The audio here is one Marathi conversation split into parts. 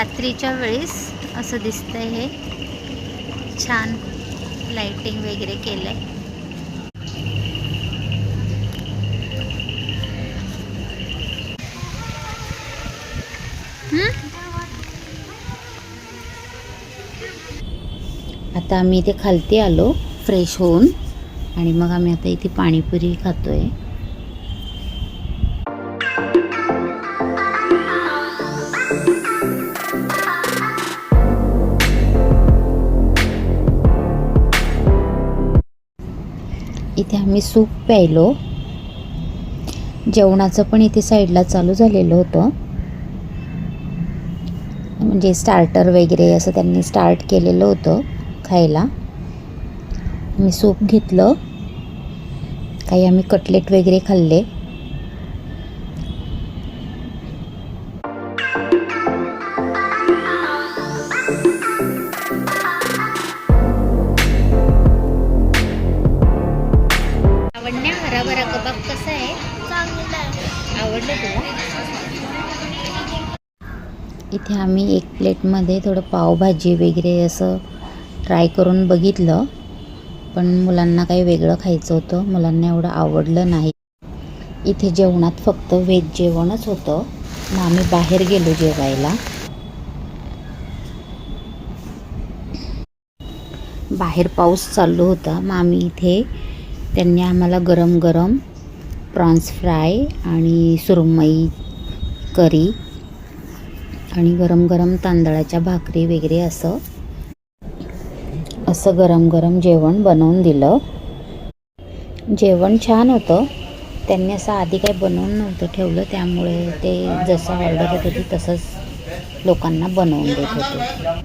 रात्रीच्या वेळेस असं दिसतंय हे छान लाइटिंग वगैरे केलंय. आता आम्ही इथे खालती आलो फ्रेश होऊन आणि मग आम्ही आता इथे पाणीपुरी खातोय. इथे आम्ही सूप प्यायलो. जेवणाचं पण इथे साईडला चालू झालेलं होतं, म्हणजे स्टार्टर वगैरे असं त्यांनी स्टार्ट केलेलं होतं खायला. मी सूप घेतलं, काही आम्ही कटलेट वगैरे खाल्ले. हराभरा कबाब कसा आहे? चांगला आहे. आवडलं तुला? इथे आम्ही एक प्लेटमध्ये थोडं पावभाजी वगैरे असं ट्राय करून बघितलं, पण मुलांना काही वेगळं खायचं होतं, मुलांना एवढं आवडलं नाही. इथे जेवणात फक्त व्हेज जेवणच होतं, मग आम्ही बाहेर गेलो जेवायला. बाहेर पाऊस चालू होता, मग आम्ही इथे त्यांनी आम्हाला गरम गरम प्रॉन्स फ्राय आणि सुरमई करी आणि गरम गरम तांदळाच्या भाकरी वगैरे असं गरम गरम जेवण बनवून दिलं. जेवण छान होतं. त्यांनी असं आधी काही बनवून नव्हतं ठेवलं, त्यामुळे ते जसं ऑर्डर होत होती तसंच लोकांना बनवून देत होते.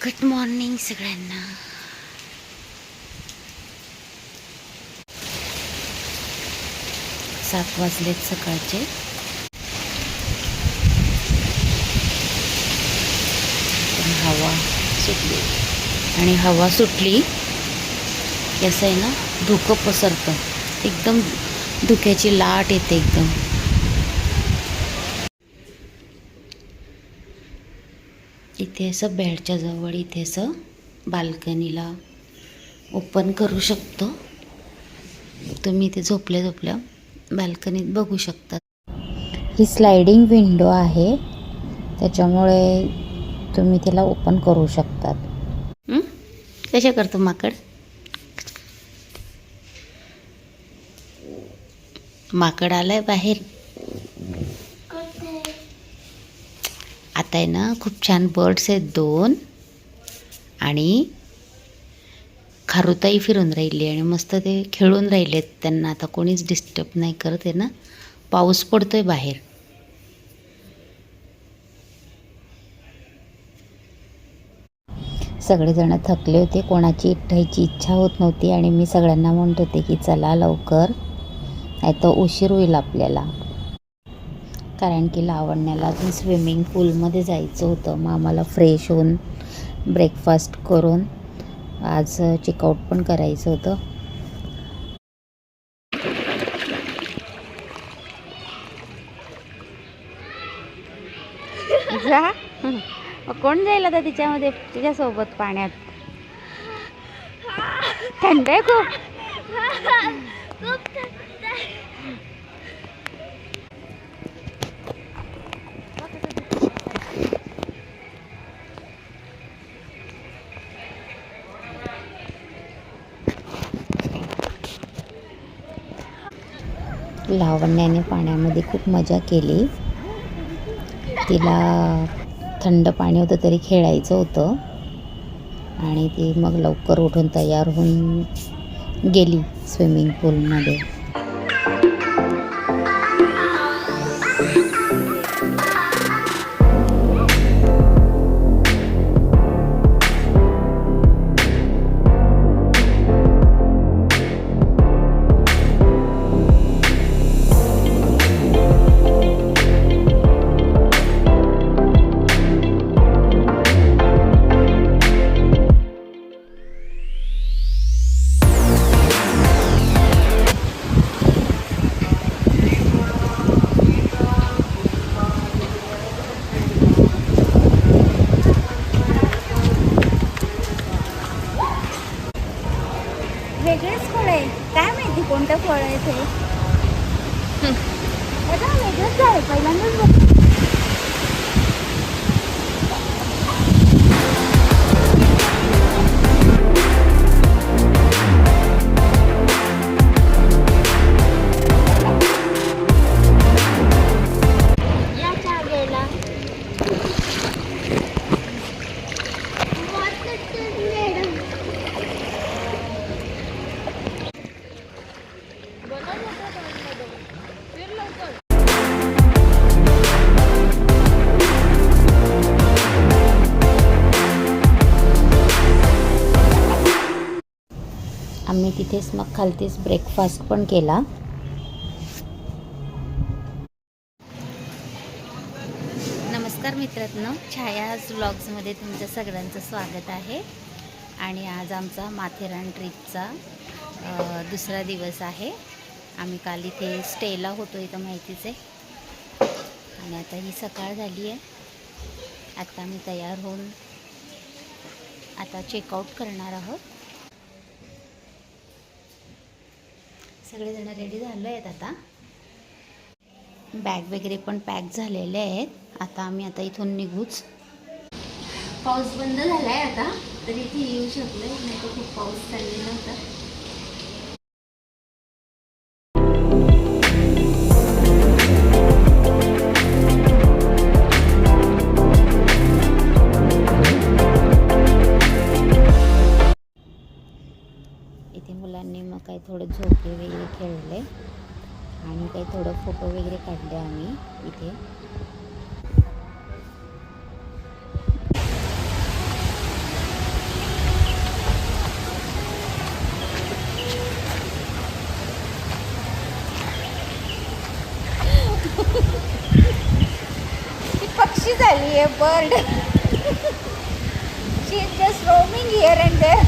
गुड मॉर्निंग सगळ्यांना. सात वाजलेत सकाळचे. हवा सुटली आणि हवा सुटली कसं आहे ना, धुकं पसरतं, एकदम धुक्याची लाट येते एकदम. इथे असं बेडच्या जवळ इथे असं बाल्कनीला ओपन करू शकतो तुम्ही. इथे झोपल्या बाल्कनीत बघू शकता. ही स्लायडिंग विंडो आहे, त्याच्यामुळे तुम्ही तिला ओपन करू शकतात. कशा करतो माकड? माकड आलाय बाहेर. आता आहे ना, खूप छान बर्ड्स आहेत 2 आणि खारुताई फिरून राहिली आणि मस्त ते खेळून राहिलेत. त्यांना आता कोणीच डिस्टर्ब नाही करत आहे ना. पाऊस पडतोय बाहेर. सगळेजण थकले होते, कोणाची उठायची इच्छा होत नव्हती आणि मी सगळ्यांना म्हणत होते की चला लवकर, नाही तर उशीर होईल आपल्याला. कारण की लावण्याला अजून स्विमिंग पूलमध्ये जायचं होतं. मग आम्हाला फ्रेश होऊन ब्रेकफास्ट करून आज चेकआउट पण करायचं होतं. जा, कोण जाईल आता तिच्यामध्ये तुझ्यासोबत पाण्यात? थंड आहे खूप. लावण्याने पाण्यामध्ये खूप मजा केली. तिला थंड पाणी होतं तरी खेळायचं होतं आणि ती मग लवकर उठून तयार होऊन गेली स्विमिंग पूलमध्ये. कोणतं फळ आहे ते वेगळंच आहे पहिल्यांदाच आम्ही तिथेच मग खालतीच ब्रेकफास्ट पण केला. नमस्कार मित्रांनो, छायाज व्लॉग्समध्ये तुमच्या सगळ्यांचं स्वागत आहे. आणि आज आमचा माथेरान ट्रिपचा दुसरा दिवस आहे. आम्ही काल इथे स्टेला होतो, इथं माहितीच आहे. आणि आता ही सकाळ झाली आहे. आता आम्ही तयार होऊन आता चेकआउट करणार आहोत. सगळेजण रेडी झालो आहेत. आता बॅग वगैरे पण पॅक झालेले आहेत. आता आम्ही आता इथून निघूच. पाऊस बंद झाला आहे आता, तरी इथे येऊ शकलो, नाही तर खूप पाऊस चाललेला होता. इथे मुलांनी मग काही थोडं झोके वगैरे खेळले आणि काही थोडं फोटो वगैरे काढले आम्ही इथे. ती पक्षी झाली आहे, bird. She is just roaming here and there.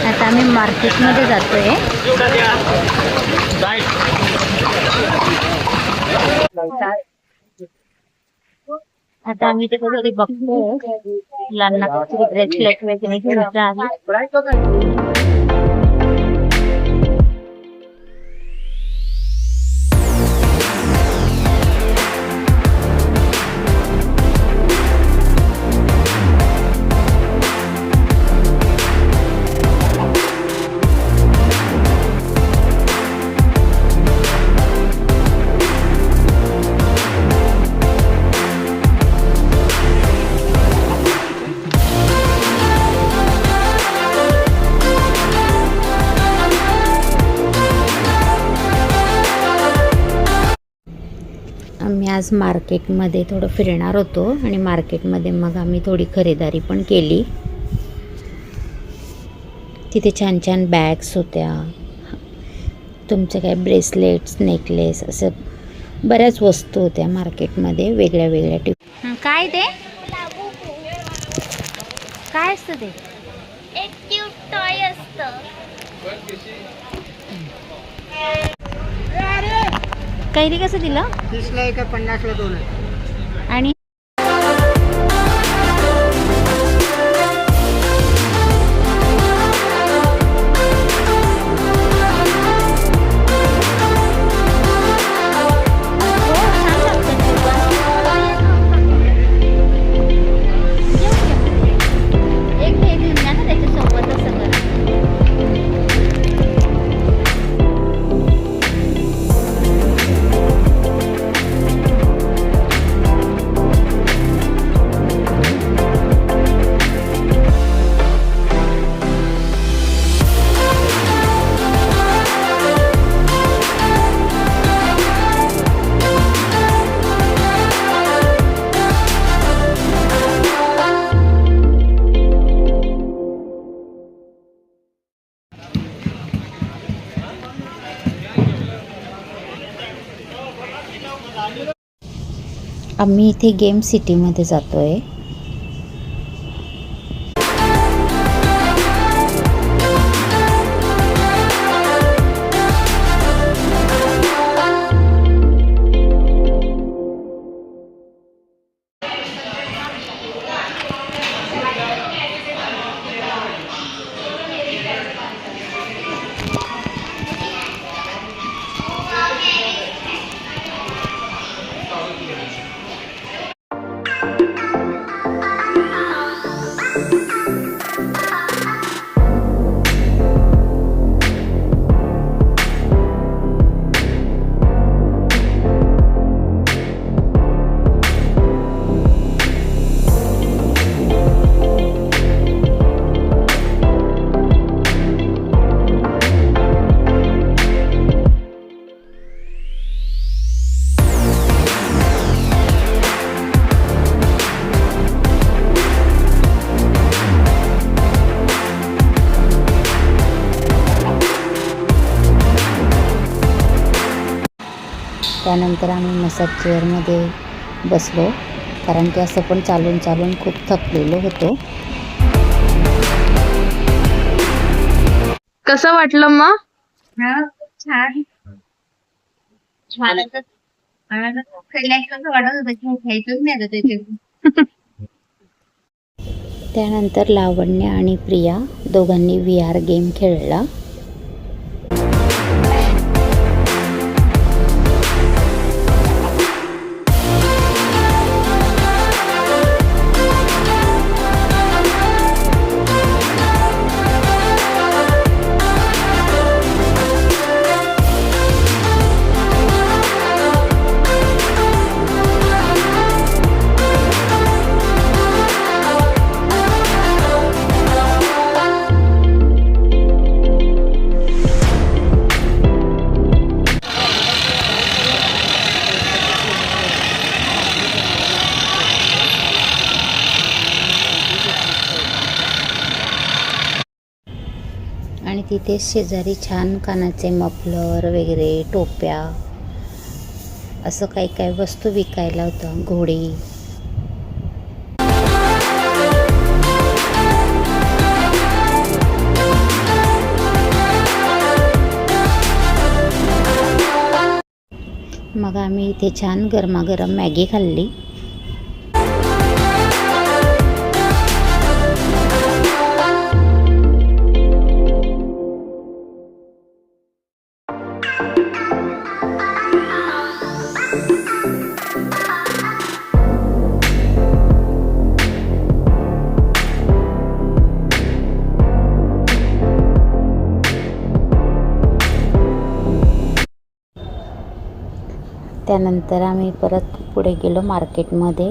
आता आम्ही मार्केटमध्ये जातोय. आता आम्ही ते कधी बघतोय मुलांना ब्रेसलेट वगैरे घ्यायचं आहे. आम्ही आज मार्केटमध्ये थोडं फिरणार होतो आणि मार्केटमध्ये मग आम्ही थोडी खरेदारी पण केली. तिथे छान छान बॅग्स होत्या, तुमचे काय ब्रेसलेट्स, नेकलेस, असं बऱ्याच वस्तू होत्या मार्केटमध्ये वेगळ्या वेगळ्या टाईप. काय ते काय असतं ते? एक क्यूट टॉय असतं. कैरी कसं दिलं? 30ला एक 50ला 2 आहे. आणि आम्ही इथे गेम सिटीमध्ये जातोय. त्यानंतर आम्ही मसाज चेअरमध्ये बसलो, कारण की असं पण चालून चालून खूप थकलेलो होतो. कसं वाटलं मग? छान छान वाटत होतं की खायचंच नाही आता त्याचे. त्यानंतर लावण्य आणि प्रिया दोघांनी VR गेम खेळला. आणि तिथे शेजारी छान कानाचे मफलर वगैरे, टोप्या, असं काही काही वस्तू विकायला होतं. घोडी. मग आम्ही इथे छान गरमागरम मॅगी खाल्ली. त्यानंतर आम्ही परत पुढे गेलो मार्केटमध्ये.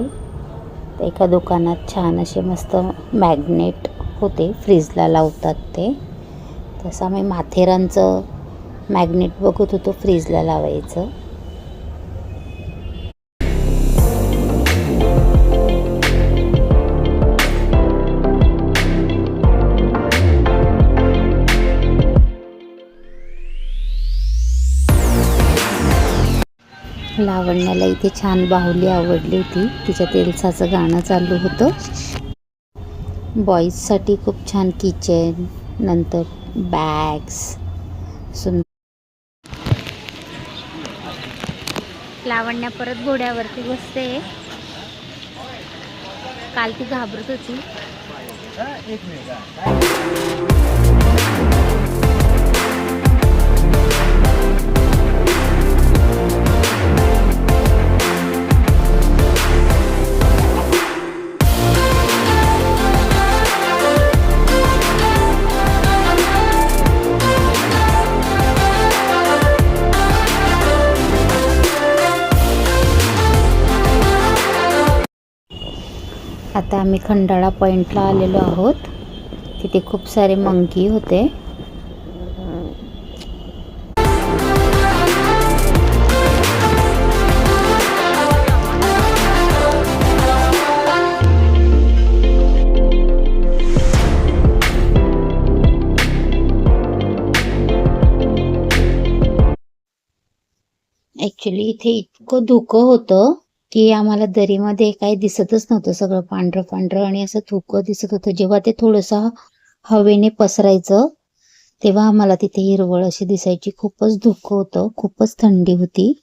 तर एका दुकानात छान असे मस्त मॅग्नेट होते, फ्रीजला लावतात ते. तसं आम्ही माथेरानचं मॅग्नेट बघत होतो फ्रीजला लावायचं. लावण्याला इथे छान बाहुली आवडली होती. तिच्या तेलसाचं गाणं चालू होतं. बॉईजसाठी खूप छान किचन, नंतर बॅग्स, सुंदर. लावण्या परत घोड्यावरती बसते. काल ती घाबरत होती. आता आम्ही खंडाळा पॉईंटला आलेलो आहोत. तिथे खूप सारे मंकी होते. ॲक्च्युली इथे इतकं धुकं होतं की आम्हाला दरीमध्ये काही दिसतच नव्हतं. सगळं पांढरं पांढरं आणि असं धुकं दिसत होतं. जेव्हा ते थोडंसं हवेने पसरायचं तेव्हा आम्हाला तिथे हिरवळ अशी दिसायची. खूपच धुकं होतं, खूपच थंडी होती.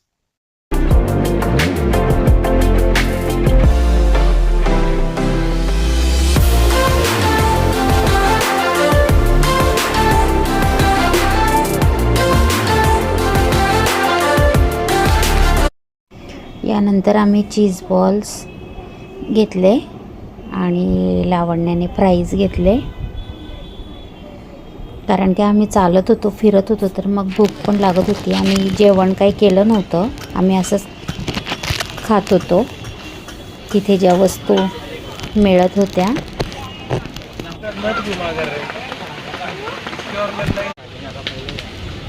यानंतर आम्ही चीज बॉल्स घेतले आणि लावण्याने फ्राईज घेतले. कारण की आम्ही चालत होतो, फिरत होतो, तर मग भूक पण लागत होती. आम्ही जेवण काही केलं नव्हतं, आम्ही असंच खात होतो तिथे ज्या वस्तू मिळत होत्या.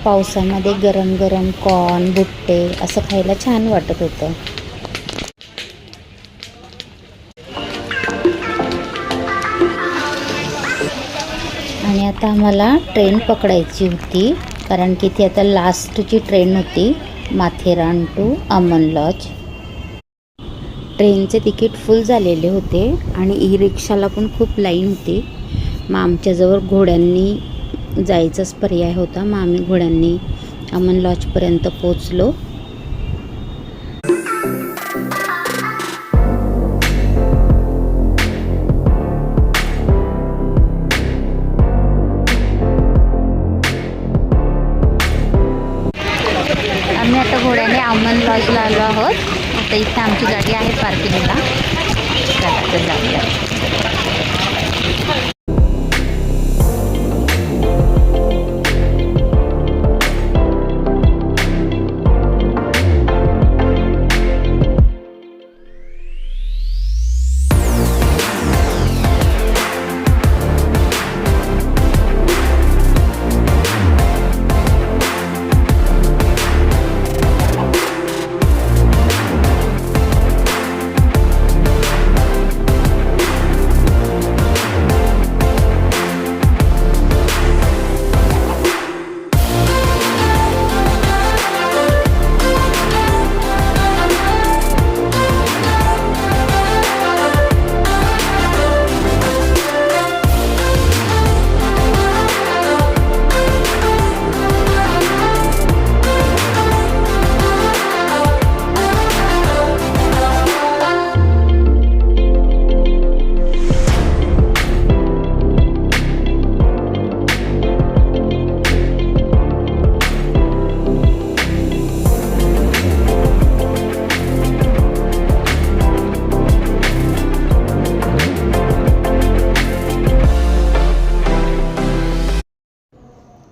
पावसामध्ये गरम गरम कॉर्न, भुट्टे असं खायला छान वाटत होतं. आणि आता आम्हाला ट्रेन पकडायची होती, कारण की ती आता लास्टची ट्रेन होती. Matheran to Aman lodge. ट्रेनचे तिकीट फुल झालेले होते आणि ई रिक्षाला पण खूप लाईन होती. मग आमच्याजवळ घोड्यांनी जायचाच पर्याय होता. मग आम्ही घोड्यांनी अमन लॉजपर्यंत पोचलो. आम्ही आता घोड्याने अमन लॉजला आलो आहोत. आता इथे आमची गाडी आहे पार्किंगला. आता जाऊया.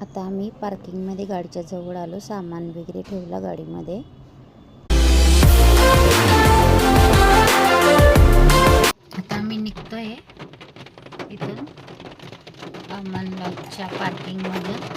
आता आम्ही पार्किंगमध्ये गाडीच्या जवळ आलो. सामान वगैरे ठेवला गाडीमध्ये. आता आम्ही निघतोय इथून अमन लॉजच्या पार्किंगमधून.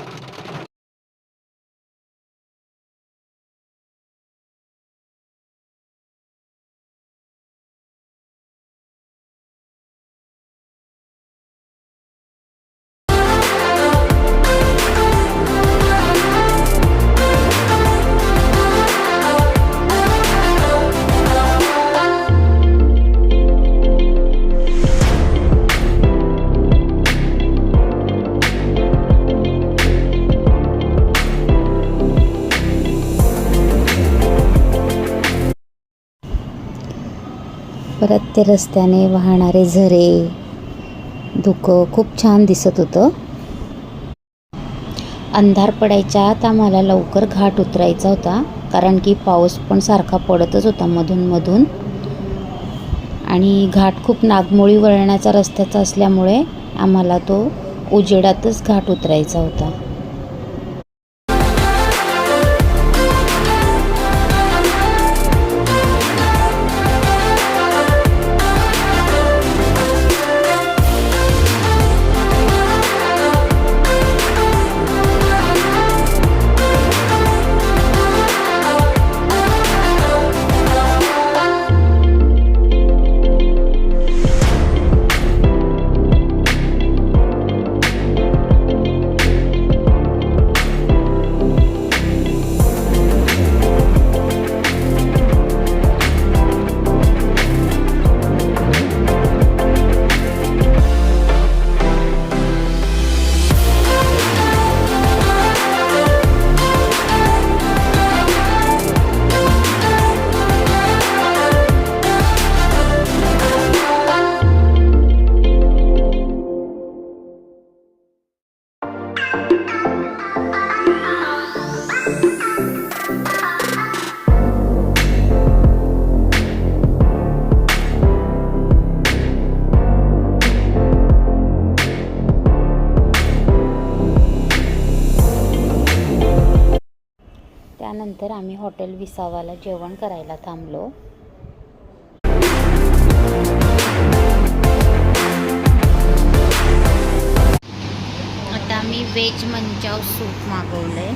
परत ते रस्त्याने वाहणारे झरे, धुकं खूप छान दिसत होतं. अंधार पडायच्या आत आम्हाला लवकर घाट उतरायचा होता, कारण की पाऊस पण सारखा पडतच होता मधून मधून. आणि घाट खूप नागमोडी वळणाचा रस्त्याचा असल्यामुळे आम्हाला तो उजेडातच घाट उतरायचा होता. त्यानंतर आम्ही हॉटेल विसावाला जेवण करायला थांबलो. आता आम्ही व्हेज मंचाव सूप मागवलंय.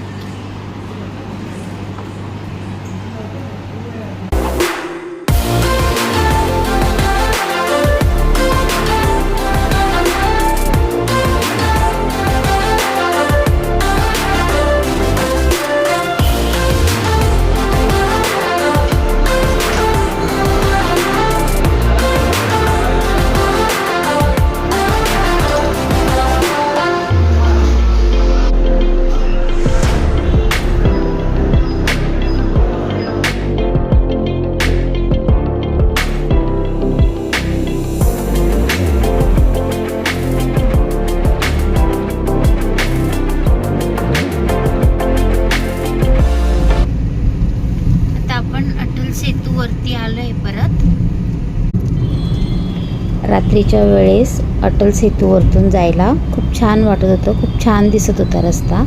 रात्रीच्या वेळेस अटल सेतूवरतून जायला खूप छान वाटत होतं, खूप छान दिसत होता रस्ता.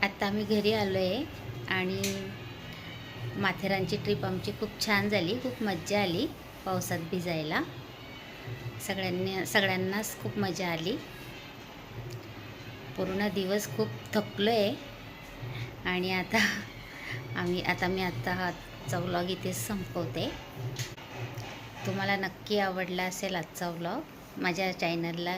आता आम्ही घरी आलो आहे आणि माथेरानची ट्रिप आमची खूप छान झाली, खूप मज्जा आली पावसात भिजायला. सगळ्यांनाच खूप मजा आली. पूर्ण दिवस खूप थकलो आहे आणि आता मी आजचा व्लॉग इथेच संपवते. तुम्हाला नक्की आवडला असेल आजचा व्लॉग. माझ्या चॅनलला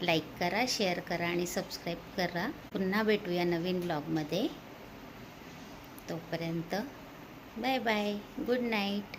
लाईक करा, शेअर करा आणि सबस्क्राईब करा. पुन्हा भेटूया नवीन व्लॉगमध्ये. तोपर्यंत बाय बाय, गुड नाईट.